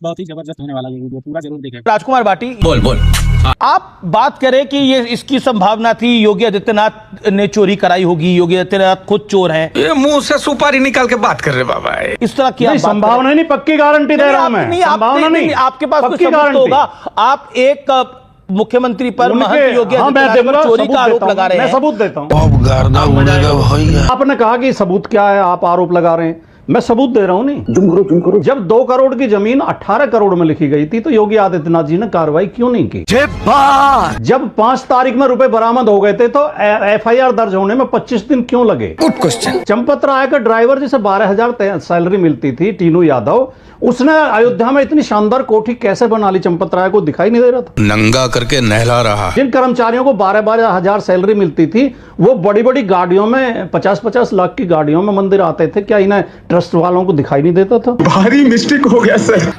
बहुत ही जबरदस्त होने वाला है वीडियो, पूरा जरूर देखें। राजकुमार बाटी, बोल आप बात करें कि ये इसकी संभावना थी योगी आदित्यनाथ ने चोरी कराई होगी, योगी आदित्यनाथ खुद चोर हैं, ये मुंह से सुपारी निकाल के बात कर रहे बाबा। इस तरह की संभावना नहीं, पक्की गारंटी दे रहा हूं मैं। संभावना नहीं, आपके पास कुछ सबूत होगा। आप एक मुख्यमंत्री पर महंत योगी आदित्यनाथ पर चोरी का आरोप लगा रहे हैं। मैं सबूत देता हूं। आपने कहा कि सबूत क्या है, आप आरोप लगा रहे हैं, मैं सबूत दे रहा हूं। नहीं, जब 2 करोड़ की जमीन 18 करोड़ में लिखी गई थी तो योगी आदित्यनाथ जी ने कार्रवाई क्यों नहीं की? जब 5 तारीख में रुपए बरामद हो गए थे तो FIR दर्ज होने में 25 दिन क्यों लगे? Good question. चंपत राय का ड्राइवर जिसे 12,000 सैलरी मिलती थी, टीनू यादव, उसने अयोध्या में इतनी शानदार कोठी कैसे बना ली? चंपत राय को दिखाई नहीं दे रहा था? नंगा करके नहला रहा। जिन कर्मचारियों को 12,000 सैलरी मिलती थी वो बड़ी बड़ी गाड़ियों में 50-50 लाख की गाड़ियों में मंदिर आते थे, क्या इन्हें ट्रस्ट वालों को दिखाई नहीं देता था? भारी मिस्टेक हो गया सर।